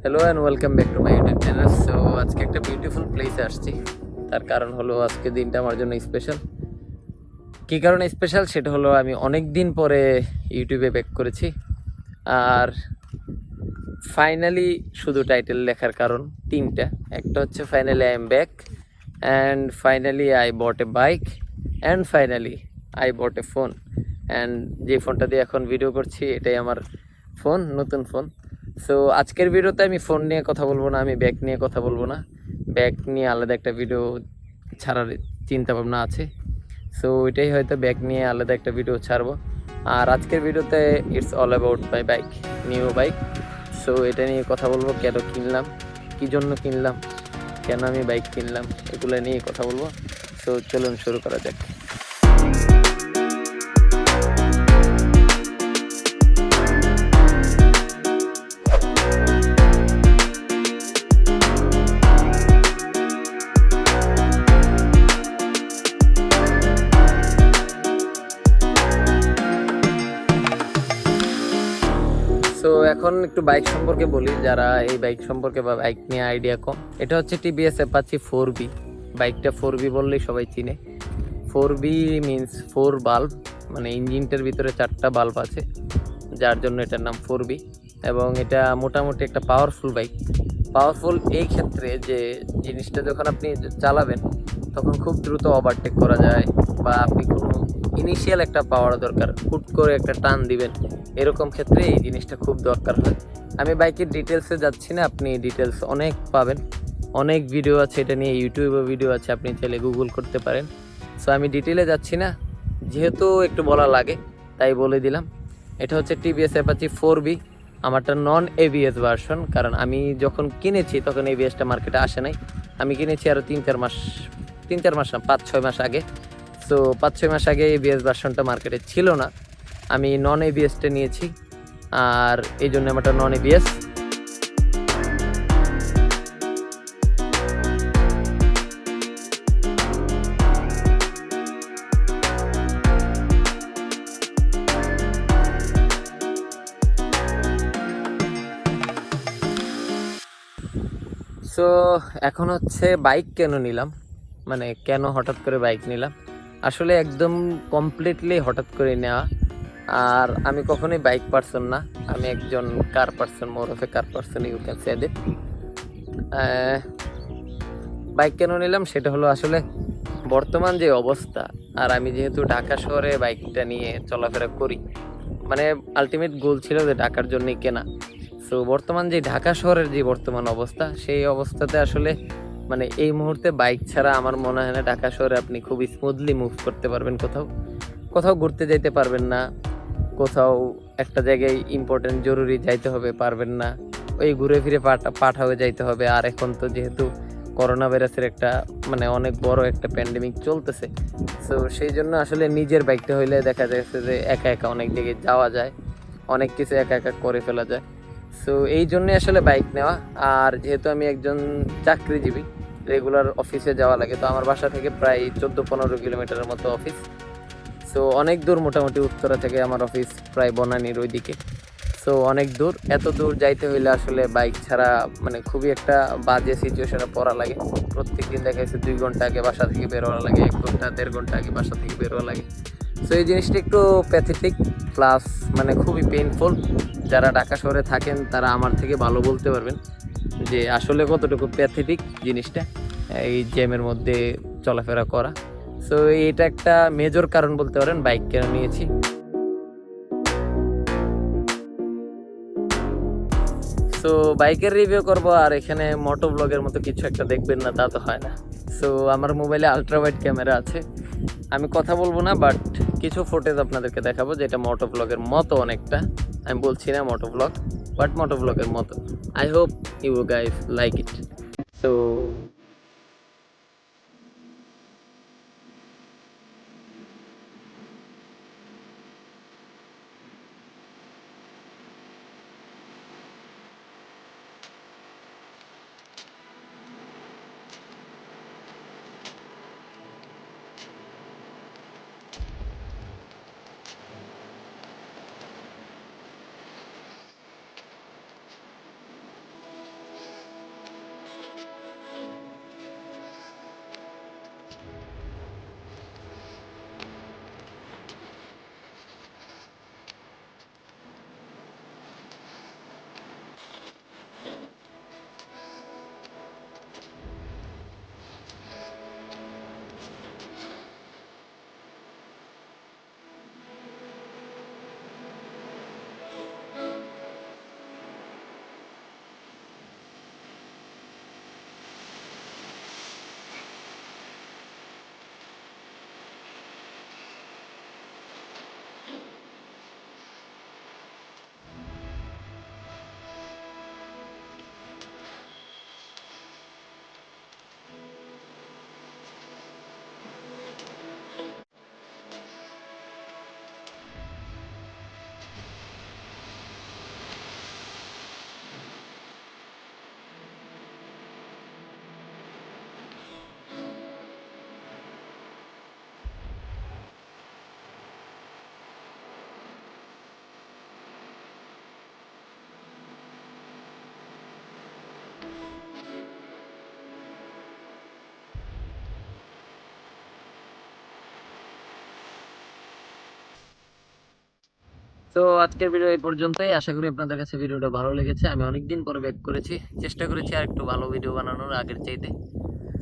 Hello and welcome back to my YouTube channel. So আজকে একটা beautiful প্লেসে আসছি। তার কারণ হলো আজকে দিনটা আমার জন্য স্পেশাল। কী কারণে স্পেশাল সেটা হলো আমি অনেক দিন পরে ইউটিউবে ব্যাক করেছি। আর ফাইনালি শুধু টাইটেল লেখার কারণ তিনটা। একটা হচ্ছে finally I am back, and finally I bought A bike, and finally I bought A phone. And যে ফোনটা দিয়ে এখন ভিডিও করছি এটাই আমার ফোন, নতুন ফোন। সো আজকের ভিডিওতে আমি ফোন নিয়ে কথা বলবো না, আমি ব্যাগ নিয়ে কথা বলবো না। ব্যাগ নিয়ে আলাদা একটা ভিডিও ছাড়ার চিন্তা ভাবনা আছে। সো এটাই হয়তো ব্যাগ নিয়ে আলাদা একটা ভিডিও ছাড়বো। আর আজকের ভিডিওতে it's all about my bike, new bike. So এটা নিয়ে কথা বলবো, কেন কিনলাম, কী জন্য কিনলাম, কেন আমি বাইক কিনলাম, এগুলো নিয়ে কথা বলবো। সো চলুন শুরু করা যাক। সো এখন একটু বাইক সম্পর্কে বলি, যারা এই বাইক সম্পর্কে বা বাইক নিয়ে আইডিয়া কম। এটা হচ্ছে টিভিএস অ্যাপাচি 4B। বাইকটা 4B বললেই সবাই চিনে। 4B মিনস 4 বাল্ব, মানে ইঞ্জিনটার ভিতরে 4টা বাল্ব আছে, যার জন্য এটার নাম 4B। এবং এটা মোটামুটি একটা পাওয়ারফুল বাইক। পাওয়ারফুল এই ক্ষেত্রে যে জিনিসটা যখন আপনি চালাবেন তখন খুব দ্রুত ওভারটেক করা যায়, বা আপনি কোনো ইনিশিয়াল একটা পাওয়ার দরকার, হুট করে একটা টান দিবেন, এরকম ক্ষেত্রে এই জিনিসটা খুব দরকার হয়। আমি বাইকের ডিটেলসে যাচ্ছি না, আপনি ডিটেলস অনেক পাবেন, অনেক ভিডিও আছে এটা নিয়ে, ইউটিউবে ভিডিও আছে, আপনি চাইলে গুগল করতে পারেন। সো আমি ডিটেলে যাচ্ছি না, যেহেতু একটু বলা লাগে তাই বলে দিলাম। এটা হচ্ছে টিভিএস অ্যাপাচি 4B। আমারটা নন এবিএস ভার্সন, কারণ আমি যখন কিনেছি তখন এবিএসটা মার্কেটে আসে নাই। আমি কিনেছি আরও 3-4 মাস, 3-4 মাস না, 5-6 মাস আগে। সো 5-6 মাস আগে এবিএস ভার্সনটা মার্কেটে ছিল না, আমি নন এবিএসটা নিয়েছি, আর এই জন্য আমারটা নন এবিএস। সো এখন হচ্ছে বাইক কেন নিলাম, মানে কেন হঠাৎ করে বাইক নিলাম। আসলে একদম কমপ্লিটলি হঠাৎ করে নেওয়া। আর আমি কখনোই বাইক পার্সন না, আমি একজন car person, more of a car person, you can say that. Bike কেন নিলাম সেটা হলো আসলে বর্তমান যে অবস্থা, আর আমি যেহেতু ঢাকা শহরে বাইকটা নিয়ে চলাফেরা করি, মানে আলটিমেট গোল ছিল যে ঢাকার জন্যই কেনা। সো বর্তমান যে ঢাকা শহরের যে বর্তমান অবস্থা, সেই অবস্থাতে আসলে মানে এই মুহূর্তে বাইক ছাড়া আমার মনে হয় না ঢাকা শহরে আপনি খুব স্মুথলি মুভ করতে পারবেন। কোথাও কোথাও ঘুরতে যাইতে পারবেন না, কোথাও একটা জায়গায় ইম্পর্টেন্ট জরুরি যাইতে হবে পারবেন না, ওই ঘুরে ফিরে পাঠাও যাইতে হবে। আর এখন তো যেহেতু করোনা ভাইরাসের একটা মানে অনেক বড় একটা প্যান্ডেমিক চলতেছে, সো সেই জন্য আসলে নিজের বাইকটা হইলে দেখা যাচ্ছে যে একা একা অনেক জায়গায় যাওয়া যায়, অনেক কিছু একা একা করে ফেলা যায়। সো এই জন্যে আসলে বাইক নেওয়া। আর যেহেতু আমি একজন চাকরিজীবী, রেগুলার অফিসে যাওয়া লাগে, তো আমার বাসা থেকে প্রায় 14-15 কিলোমিটারের মতো অফিস। সো অনেক দূর, মোটামুটি উত্তরা থেকে আমার অফিস প্রায় বনানীর ওইদিকে। সো অনেক দূর, এত দূর যাইতে হইলে আসলে বাইক ছাড়া মানে খুবই একটা বাজে সিচুয়েশনে পড়া লাগে। প্রত্যেক দিন দেখা যাচ্ছে 2 ঘন্টা আগে বাসা থেকে বেরোয়া লাগে, 1 ঘন্টা 1.5 ঘন্টা আগে বাসা থেকে বেরোয়া লাগে। সো এই জিনিসটা একটু প্যাথেটিক, প্লাস মানে খুবই পেইনফুল। যারা ঢাকা শহরে থাকেন তারা আমার থেকে ভালো বলতে পারবেন যে আসলে কতটুকু প্যাথেটিক জিনিসটা, এই জ্যামের মধ্যে চলাফেরা করা। সো এটা একটা মেজর কারণ বলতে পারেন বাইক কেন নিয়েছি। সো বাইকের রিভিউ করব, আর এখানে মোটো ব্লগের মতো কিছু একটা দেখবেন না তা তো হয় না। সো আমার মোবাইলে আলট্রা ওয়াইড ক্যামেরা আছে, আমি কথা বলবো না, বাট কিছু ফুটেজ আপনাদেরকে দেখাবো যেটা মোটো ব্লগের মতো অনেকটা। আমি বলছি না মোটো ব্লগ, বাট মোটো ব্লগের মতো। I hope you guys like it. So তো আজকের ভিডিও এই পর্যন্তই। আশা করি আপনাদের কাছে ভিডিওটা ভালো লেগেছে। আমি অনেকদিন পর ব্যাক করেছি, চেষ্টা করেছি আর একটু ভালো ভিডিও বানানোর আগের চাইতে।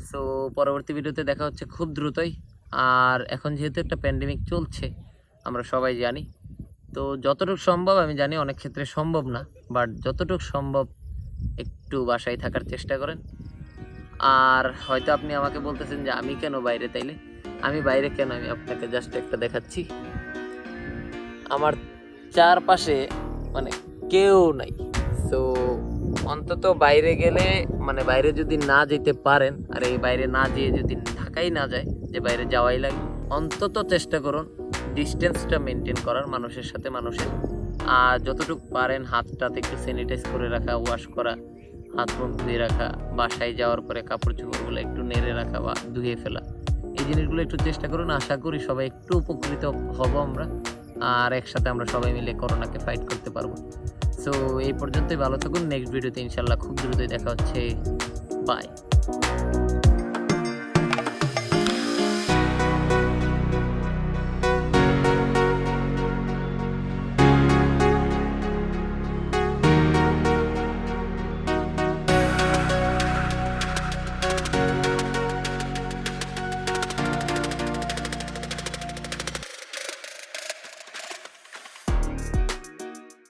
সো পরবর্তী ভিডিওতে দেখা হচ্ছে খুব দ্রুতই। আর এখন যেহেতু একটা প্যান্ডেমিক চলছে আমরা সবাই জানি, তো যতটুকু সম্ভব, আমি জানি অনেক ক্ষেত্রে সম্ভব না, বাট যতটুকু সম্ভব একটু বাসায় থাকার চেষ্টা করেন। আর হয়তো আপনি আমাকে বলতেছেন যে আমি কেন বাইরে, তাইলে আমি বাইরে কেন, আমি আপনাকে জাস্ট একটা দেখাচ্ছি। আমার চারপাশে মানে কেউ নাই। তো অন্তত বাইরে গেলে, মানে বাইরে যদি না যেতে পারেন, আর এই বাইরে না যেয়ে যদি ঢাকাই না যায়, যে বাইরে যাওয়াই লাগে, অন্তত চেষ্টা করুন ডিস্টেন্সটা মেনটেন করার মানুষের সাথে মানুষের। আর যতটুকু পারেন হাতটাতে একটু স্যানিটাইজ করে রাখা, ওয়াশ করা, হাত মুখ ধুয়ে রাখা, বাসায় যাওয়ার পরে কাপড় চোপড়গুলো একটু নেড়ে রাখা বা ধুয়ে ফেলা, এই জিনিসগুলো একটু চেষ্টা করুন। আশা করি সবাই একটু উপকৃত হব আমরা, আর একসাথে আমরা সবাই মিলে করোনাকে ফাইট করতে পারবো। সো এই পর্যন্তই, ভালো থাকুন। নেক্সট ভিডিওতে ইনশাল্লাহ খুব দ্রুতই দেখা হচ্ছে। বাই।